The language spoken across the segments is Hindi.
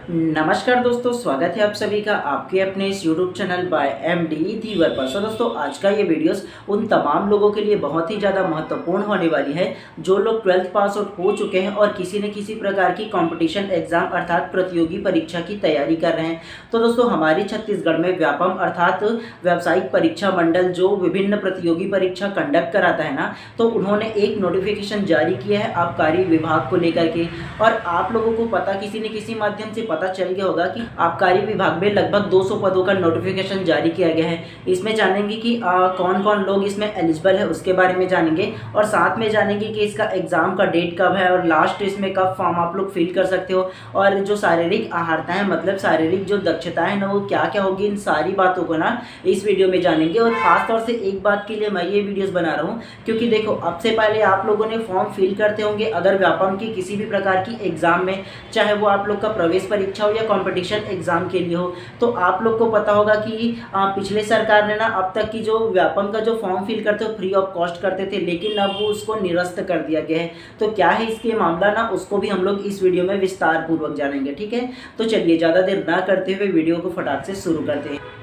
नमस्कार दोस्तों, स्वागत है आप सभी का आपके अपने इस यूट्यूब चैनल बाय एमडी धीवर पर। सो दोस्तों, आज का ये वीडियोस उन तमाम लोगों के लिए बहुत ही ज़्यादा महत्वपूर्ण होने वाली है जो लोग 12th पास आउट हो चुके हैं और किसी न किसी प्रकार की कंपटीशन एग्जाम अर्थात प्रतियोगी परीक्षा की तैयारी कर रहे हैं। तो दोस्तों, हमारी छत्तीसगढ़ में व्यापम अर्थात व्यावसायिक परीक्षा मंडल जो विभिन्न प्रतियोगी परीक्षा कंडक्ट कराता है ना, तो उन्होंने एक नोटिफिकेशन जारी किया है आबकारी विभाग को लेकर के। और आप लोगों को पता किसी न किसी माध्यम से पता चल गया होगा कि आबकारी विभाग में लगभग 200 पदों का नोटिफिकेशन जारी किया गया है। इसमें जानेंगे कि कौन कौन लोग इसमें एलिजिबल है, उसके बारे में जानेंगे और साथ में जानेंगे कि इसका एग्जाम का डेट कब है और लास्ट इसमें कब फॉर्म आप लोग फिल कर सकते हो, और जो शारीरिक आहारता है मतलब शारीरिक जो दक्षता है ना वो क्या क्या होगी, इन सारी बातों को ना इस वीडियो में जानेंगे। और खास तौर से एक बात के लिए मैं ये वीडियोस बना रहा हूँ क्योंकि देखो, अब से पहले आप लोगों ने फॉर्म फिल करते होंगे अगर व्यापम की किसी भी प्रकार की एग्जाम में, चाहे वो आप लोग का प्रवेश परीक्षा हो या कंपटीशन एग्जाम के लिए हो, तो आप लोग को पता होगा कि पिछले सरकार ने ना अब तक की जो व्यापम का जो फॉर्म फिल करते हो फ्री ऑफ कॉस्ट करते थे, लेकिन अब वो उसको निरस्त कर दिया गया है। तो क्या है इसके मामला ना, उसको भी हम लोग इस वीडियो में विस्तार पूर्वक जानेंगे। ठीक है, तो चलिए ज़्यादा देर ना करते हुए वीडियो को फटाक से शुरू करते हैं।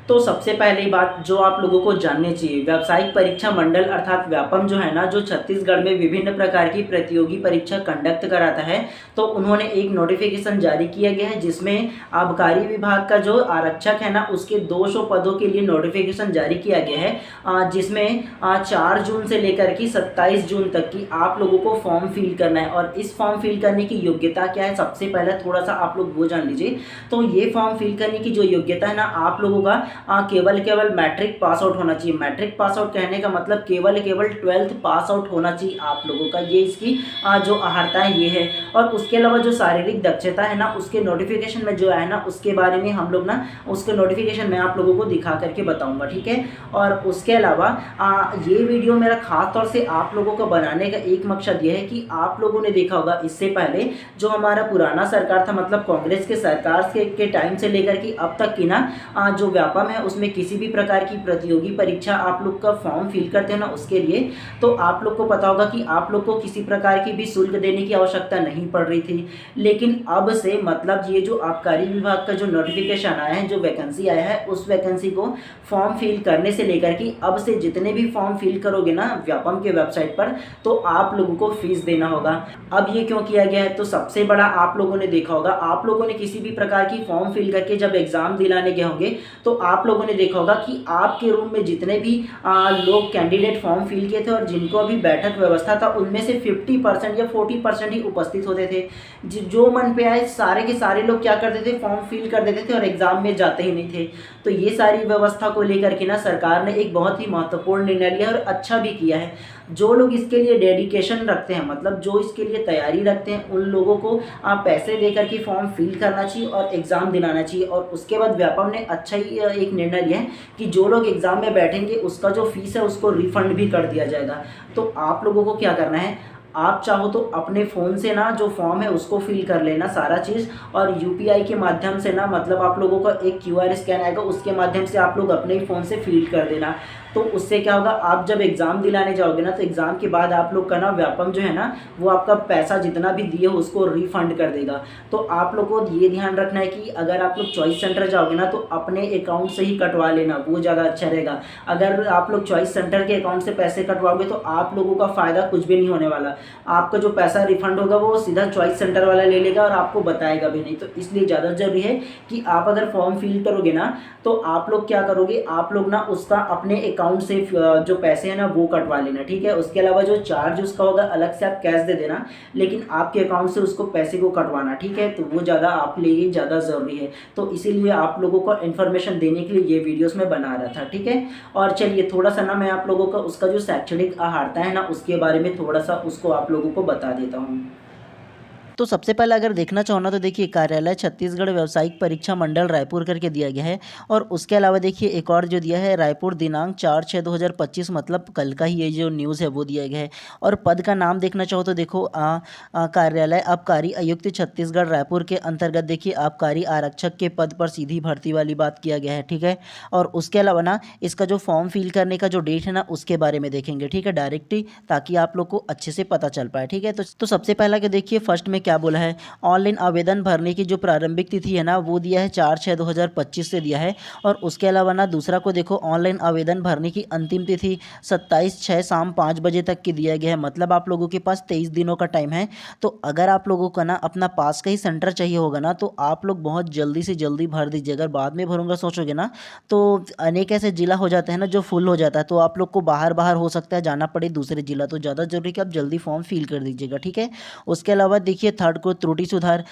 तो सबसे पहली बात जो आप लोगों को जाननी चाहिए, व्यावसायिक परीक्षा मंडल अर्थात व्यापम जो है ना, जो छत्तीसगढ़ में विभिन्न प्रकार की प्रतियोगी परीक्षा कंडक्ट कराता है, तो उन्होंने एक नोटिफिकेशन जारी किया गया है जिसमें आबकारी विभाग का जो आरक्षक है ना उसके 200 पदों के लिए नोटिफिकेशन जारी किया गया है, जिसमें 4 जून से लेकर के 27 जून तक की आप लोगों को फॉर्म फिल करना है। और इस फॉर्म फिल करने की योग्यता क्या है, सबसे पहले थोड़ा सा आप लोग वो जान लीजिए। तो ये फॉर्म फिल करने की जो योग्यता है ना, आप लोगों का केवल मैट्रिक पास आउट होना चाहिए। मैट्रिक पास आउट कहने का मतलब केवल 12th पास आउट होना चाहिए आप लोगों का, ये इसकी जो अहर्ता है ये है। और उसके अलावा जो शारीरिक दक्षता है ना, उसके नोटिफिकेशन में जो है ना उसके बारे में हम लोग ना उसके नोटिफिकेशन में आप लोगों को दिखा करके बताऊंगा। ठीक है, और उसके अलावा ये वीडियो मेरा खास तौर से आप लोगों को बनाने का एक मकसद ये है कि आप लोगों ने देखा होगा इससे पहले जो हमारा पुराना सरकार था, मतलब कांग्रेस के सरकार के टाइम से लेकर के अब तक की ना जो व्यापम है उसमें किसी भी प्रकार की प्रतियोगी परीक्षा आप लोग का फॉर्म फिल करते हैं ना उसके लिए, तो आप लोग को पता होगा कि आप लोग को किसी प्रकार की भी शुल्क देने की आवश्यकता नहीं पड़ रही थी। लेकिन अब से मतलब ये जो आबकारी विभाग का जो नोटिफिकेशन आया है, जो वैकेंसी आया है, उस वैकेंसी को फॉर्म फिल करने से लेकर के अब से जितने भी फॉर्म फिल करोगे ना व्यापम के वेबसाइट पर, तो आप लोगों को फीस देना होगा। अब ये क्यों किया गया है, तो सबसे बड़ा आप लोगों ने देखा होगा, आप लोगों ने किसी भी प्रकार की फॉर्म फिल करके जब एग्जाम दिलाने गए होंगे तो आप लोगों ने देखा होगा कि आपके रूम में जितने भी लोग कैंडिडेट फॉर्म फिल किए थे और जिनको अभी बैठक व्यवस्था था, उनमें से 50% या 40% ही उपस्थित होते थे। जो मन पे आए सारे के सारे लोग क्या करते थे, फॉर्म फिल कर देते थे और एग्जाम में जाते ही नहीं थे। तो ये सारी व्यवस्था को लेकर के ना सरकार ने एक बहुत ही महत्वपूर्ण निर्णय लिया और अच्छा भी किया है। जो लोग इसके लिए डेडिकेशन रखते हैं, मतलब जो इसके लिए तैयारी रखते हैं, उन लोगों को पैसे देकर के फॉर्म फिल करना चाहिए और एग्ज़ाम दिलाना चाहिए। और उसके बाद व्यापम ने अच्छा ही एक निर्णय लिया है कि जो लोग एग्ज़ाम में बैठेंगे उसका जो फीस है उसको रिफंड भी कर दिया जाएगा। तो आप लोगों को क्या करना है, आप चाहो तो अपने फ़ोन से ना जो फॉर्म है उसको फिल कर लेना सारा चीज़, और यूपीआई के माध्यम से ना, मतलब आप लोगों का एक क्यूआर स्कैन आएगा, उसके माध्यम से आप लोग अपने ही फ़ोन से फिल कर देना। तो उससे क्या होगा, आप जब एग्ज़ाम दिलाने जाओगे ना तो एग्ज़ाम के बाद आप लोग का ना व्यापम जो है ना वो आपका पैसा जितना भी दिए हो उसको रिफंड कर देगा। तो आप लोग को ये ध्यान रखना है कि अगर आप लोग चॉइस सेंटर जाओगे ना तो अपने अकाउंट से ही कटवा लेना, वो ज़्यादा अच्छा रहेगा। अगर आप लोग चॉइस सेंटर के अकाउंट से पैसे कटवाओगे तो आप लोगों का फ़ायदा कुछ भी नहीं होने वाला। आपका जो पैसा रिफंड होगा वो सीधा चॉइस सेंटर वाला ले लेगा और आपको बताएगा भी नहीं। तो इसलिए ज़्यादा ज़रूरी है कि आप अगर फॉर्म फिल करोगे ना तो आप लोग क्या करोगे, आप लोग ना उसका अपने अकाउंट से जो पैसे हैं ना वो कटवा लेना। ठीक है, उसके अलावा जो चार्ज उसका होगा अलग से आप कैश दे देना, लेकिन आपके अकाउंट से उसको पैसे को कटवाना। ठीक है, तो वो ज़्यादा आप लिए ज़्यादा ज़रूरी है। तो इसीलिए आप लोगों को इन्फॉर्मेशन देने के लिए ये वीडियोस में बना रहा था। ठीक है, और चलिए थोड़ा सा ना मैं आप लोगों का उसका जो शैक्षणिक अहर्ता है ना उसके बारे में थोड़ा सा उसको आप लोगों को बता देता हूँ। तो सबसे पहले अगर देखना चाहो ना तो देखिए, कार्यालय छत्तीसगढ़ व्यावसायिक परीक्षा मंडल रायपुर करके दिया गया है। और उसके अलावा देखिए एक और जो दिया है, रायपुर दिनांक 4/6/2025, मतलब कल का ही ये जो न्यूज़ है वो दिया गया है। और पद का नाम देखना चाहो तो देखो, कार्यालय आबकारी आयुक्त छत्तीसगढ़ रायपुर के अंतर्गत देखिए आबकारी आरक्षक के पद पर सीधी भर्ती वाली बात किया गया है। ठीक है, और उसके अलावा ना इसका जो फॉर्म फिल करने का जो डेट है ना उसके बारे में देखेंगे। ठीक है, डायरेक्टली, ताकि आप लोग को अच्छे से पता चल पाए। ठीक है, तो सबसे पहला कि देखिए फर्स्ट में क्या बोला है, ऑनलाइन आवेदन भरने की जो प्रारंभिक तिथि है ना वो दिया है 4/6/2025 से दिया है। और उसके अलावा ना दूसरा को देखो, ऑनलाइन आवेदन भरने की अंतिम तिथि 27/6 शाम 5 बजे तक की दिया गया है। मतलब आप लोगों के पास 23 दिनों का टाइम है। तो अगर आप लोगों का ना अपना पास का ही सेंटर चाहिए होगा ना तो आप लोग बहुत जल्दी से जल्दी भर दीजिए। अगर बाद में भरूंगा सोचोगे ना तो अनेक ऐसे जिला हो जाते हैं ना जो फुल हो जाता है, तो आप लोग को बाहर बाहर हो सकता है जाना पड़े दूसरे जिला। तो ज़्यादा जरूरी कि आप जल्दी फॉर्म फिल कर दीजिएगा, ठीक है। उसके अलावा देखिए थर्ड को त्रुटि सुधार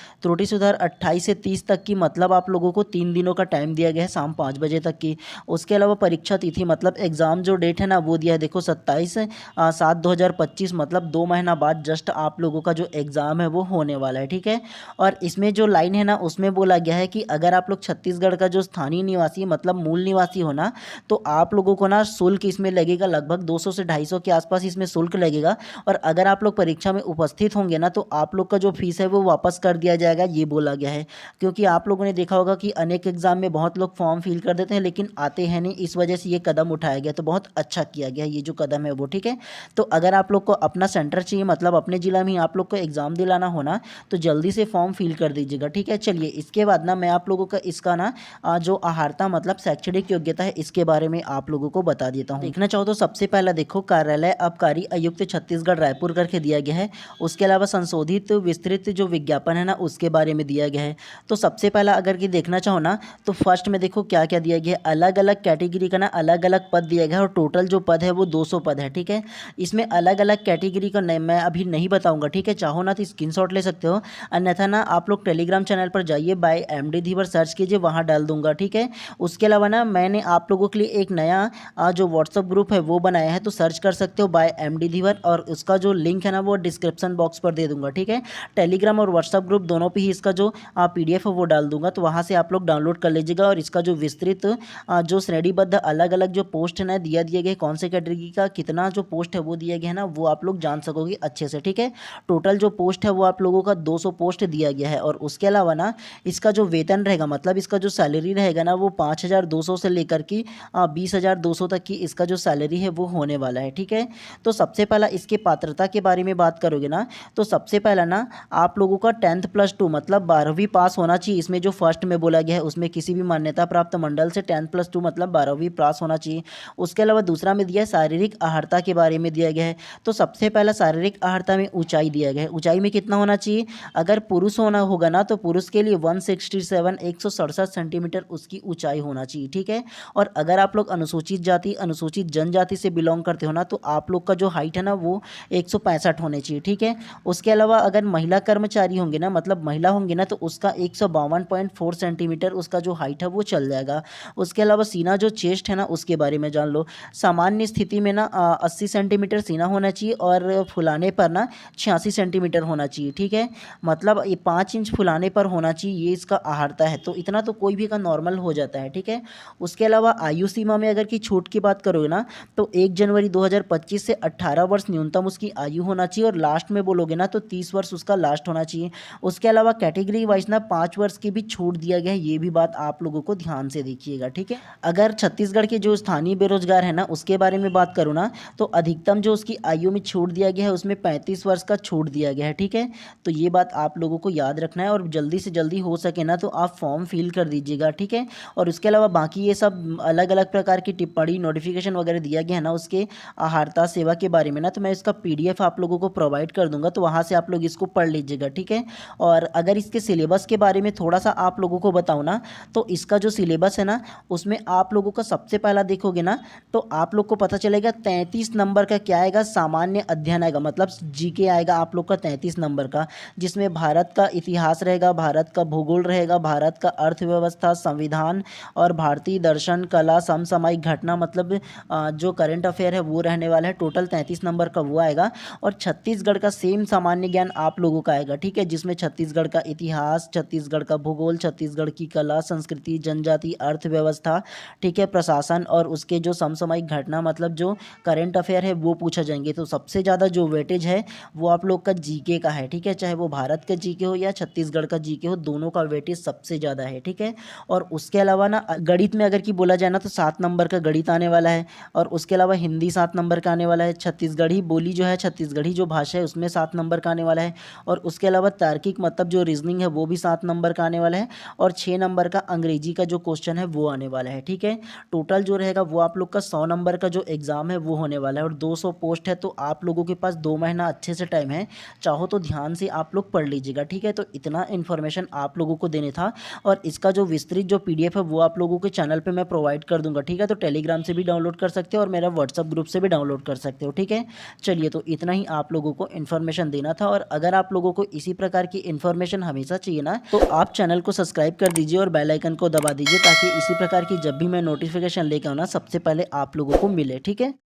28 से 30 तक की, मतलब आप लोगों को 3 दिनों का टाइम दिया गया है शाम 5 बजे तक की। उसके अलावा परीक्षा तिथि मतलब एग्ज़ाम जो डेट है ना वो दिया है देखो 27/7/2025, मतलब 2 महीना बाद जस्ट आप लोगों का जो एग्ज़ाम है वो होने वाला है, ठीक है। और इसमें जो लाइन है ना उसमें बोला गया है कि अगर आप लोग छत्तीसगढ़ का जो स्थानीय निवासी मतलब मूल निवासी हो ना तो आप लोगों को ना शुल्क इसमें लगेगा लगभग 200 से 250 के आसपास इसमें शुल्क लगेगा। और अगर आप लोग परीक्षा में उपस्थित होंगे ना तो आप लोग का जो फीस है वो वापस कर दिया जाएगा, ये बोला गया है। क्योंकि आप लोगों ने देखा होगा कि अनेक एग्जाम में बहुत लोग फॉर्म फिल कर देते हैं लेकिन आते हैं नहीं, इस वजह से ये कदम उठाया गया। तो बहुत अच्छा किया गया ये जो कदम है वो, ठीक है। तो अगर आप लोग को अपना सेंटर चाहिए मतलब अपने जिला में ही आप लोग को एग्जाम दिलाना होना तो जल्दी से फॉर्म फिल कर दीजिएगा, ठीक है। चलिए इसके बाद ना मैं आप लोगों का इसका ना जो आहारता मतलब शैक्षणिक योग्यता है इसके बारे में आप लोगों को बता देता हूँ। देखना चाहो तो सबसे पहला देखो, कार्यालय आबकारी आयुक्त छत्तीसगढ़ रायपुर करके दिया गया है। उसके अलावा संशोधित विस्तृत जो विज्ञापन है ना उसके बारे में दिया गया है। तो सबसे पहला अगर कि देखना चाहो ना तो फर्स्ट में देखो क्या क्या दिया गया है, अलग अलग कैटेगरी का ना अलग अलग पद दिया गया है और टोटल जो पद है वो 200 पद है, ठीक है। इसमें अलग अलग कैटेगरी का मैं अभी नहीं बताऊंगा, ठीक है। चाहो ना तो स्क्रीनशॉट ले सकते हो, अन्यथा ना आप लोग टेलीग्राम चैनल पर जाइए, बाय MD धीवर सर्च कीजिए, वहाँ डाल दूंगा, ठीक है। उसके अलावा ना मैंने आप लोगों के लिए एक नया जो व्हाट्सअप ग्रुप है वो बनाया है, तो सर्च कर सकते हो बाय MD धीवर, और उसका जो लिंक है ना वो डिस्क्रिप्शन बॉक्स पर दे दूंगा, ठीक है। टेलीग्राम और व्हाट्सअप ग्रुप दोनों पे ही इसका जो PDF है वो डाल दूंगा, तो वहाँ से आप लोग डाउनलोड कर लीजिएगा। और इसका जो विस्तृत जो श्रेणीबद्ध अलग अलग जो पोस्ट है ना दिए गए कौन से कैटेगरी का कितना जो पोस्ट है वो दिया गया है ना वो आप लोग जान सकोगे अच्छे से, ठीक है। टोटल जो पोस्ट है वो आप लोगों का 200 पोस्ट दिया गया है। और उसके अलावा ना इसका जो वेतन रहेगा मतलब इसका जो सैलरी रहेगा ना वो 5,200 से लेकर के 20,200 तक की इसका जो सैलरी है वो होने वाला है, ठीक है। तो सबसे पहला इसके पात्रता के बारे में बात करोगे ना तो सबसे पहला ना आप लोगों का 10th+2 मतलब 12वीं पास होना चाहिए। इसमें जो फर्स्ट में बोला गया है उसमें किसी भी मान्यता प्राप्त मंडल से 10th+2 मतलब 12वीं पास होना चाहिए। उसके अलावा दूसरा में दिया है शारीरिक अहर्ता के बारे में दिया गया है। तो सबसे पहला शारीरिक अहर्ता में ऊंचाई दिया गया है, ऊंचाई में कितना होना चाहिए, अगर पुरुष होना होगा ना तो पुरुष के लिए 167 सेंटीमीटर उसकी ऊंचाई होना चाहिए, ठीक है। और अगर आप लोग अनुसूचित जाति अनुसूचित जनजाति से बिलोंग करते हो ना तो आप लोग का जो हाइट है ना वो 165 होने चाहिए, ठीक है। उसके अलावा अगर महिला कर्मचारी होंगे ना मतलब महिला होंगे ना तो उसका 152.4 सेंटीमीटर उसका जो हाइट है वो चल जाएगा। उसके अलावा सीना जो चेस्ट है ना उसके बारे में जान लो, सामान्य स्थिति में ना 80 सेंटीमीटर सीना होना चाहिए और फुलाने पर ना 86 सेंटीमीटर होना चाहिए, ठीक है। मतलब ये 5 इंच फुलाने पर होना चाहिए, ये इसका आहारता है। तो इतना तो कोई भी का नॉर्मल हो जाता है, ठीक है। उसके अलावा आयु सीमा में अगर की छूट की बात करोगे ना तो 1 जनवरी 2025 से 18 वर्ष न्यूनतम उसकी आयु होना चाहिए, और लास्ट में बोलोगे ना तो 30 वर्ष उसका लास्ट होना चाहिए। उसके अलावा कैटेगरी वाइज ना 5 वर्ष की भी छूट दिया गया है, ये भी बात आप लोगों को ध्यान से देखिएगा, ठीक है। अगर छत्तीसगढ़ के जो स्थानीय बेरोजगार है ना उसके बारे में बात करूँ ना तो अधिकतम जो उसकी आयु में छूट दिया गया है उसमें 35 वर्ष का छूट दिया गया है, ठीक है। तो ये बात आप लोगों को याद रखना है और जल्दी से जल्दी हो सके ना तो आप फॉर्म फिल कर दीजिएगा, ठीक है। और उसके अलावा बाकी ये सब अलग अलग प्रकार की टिप्पणी नोटिफिकेशन वगैरह दिया गया है ना उसके आहारता सेवा के बारे में ना तो मैं इसका PDF आप लोगों को प्रोवाइड कर दूंगा, तो वहाँ से आप लोग इसको पढ़ लीजिएगा, ठीक है। और अगर इसके सिलेबस के बारे में थोड़ा सा आप लोगों को बताऊँ ना तो इसका जो सिलेबस है ना उसमें आप लोगों का सबसे पहला देखोगे ना तो आप लोग को पता चलेगा 33 नंबर का क्या आएगा, सामान्य अध्ययन आएगा मतलब GK आएगा आप लोग का 33 नंबर का, जिसमें भारत का इतिहास रहेगा, भारत का भूगोल रहेगा, भारत का अर्थव्यवस्था, संविधान और भारतीय दर्शन, कला, समसामयिक घटना मतलब जो करंट अफेयर है वो रहने वाला है। टोटल 33 नंबर का वो आएगा। और छत्तीसगढ़ का सेम सामान्य ज्ञान आप लोगों का आएगा, ठीक है, जिसमें छत्तीसगढ़ का इतिहास, छत्तीसगढ़ का भूगोल, छत्तीसगढ़ की कला संस्कृति जनजाति अर्थव्यवस्था, ठीक है, प्रशासन और उसके जो समसामयिक घटना मतलब जो करंट अफेयर है वो पूछा जाएंगे। तो सबसे ज़्यादा जो वेटेज है वो आप लोग का GK का है, ठीक है, चाहे वो भारत का GK हो या छत्तीसगढ़ का GK हो, दोनों का वेटेज सबसे ज़्यादा है, ठीक है। और उसके अलावा ना गणित में अगर कि बोला जाए ना तो 7 नंबर का गणित आने वाला है। और उसके अलावा हिंदी 7 नंबर का आने वाला है, छत्तीसगढ़ी बोली जो है छत्तीसगढ़ी जो भाषा है उसमें 7 नंबर का आने वाला है। और उसके अलावा तार्किक मतलब जो रीजनिंग है वो भी 7 नंबर का आने वाला है और 6 नंबर का अंग्रेजी का जो क्वेश्चन है वो आने वाला है। ठीक है, टोटल जो रहेगा वो आप लोग का 100 नंबर का जो एग्ज़ाम है वो होने वाला है और 200 पोस्ट है। तो आप लोगों के पास 2 महीना अच्छे से टाइम है, चाहो तो ध्यान से आप लोग पढ़ लीजिएगा। ठीक है, तो इतना इन्फॉर्मेशन आप लोगों को देने था और इसका जो विस्तृत जो PDF है वो आप लोगों के चैनल पे मैं प्रोवाइड कर दूंगा। ठीक है, तो टेलीग्राम से भी डाउनलोड कर सकते हो और मेरा व्हाट्सअप ग्रुप से भी डाउनलोड कर सकते हो। ठीक है, चलिए, तो इतना ही आप लोगों को इन्फॉर्मेशन देना था और अगर आप लोगों को इसी प्रकार की इन्फॉर्मेशन हमेशा चाहिए ना, तो आप चैनल को सब्सक्राइब कर दीजिए और बेल आइकन को दबा दीजिए ताकि इसी प्रकार की जब भी मैं नोटिफिकेशन लेकर आऊँ ना, सबसे पहले आप लोगों को मिले। ठीक है।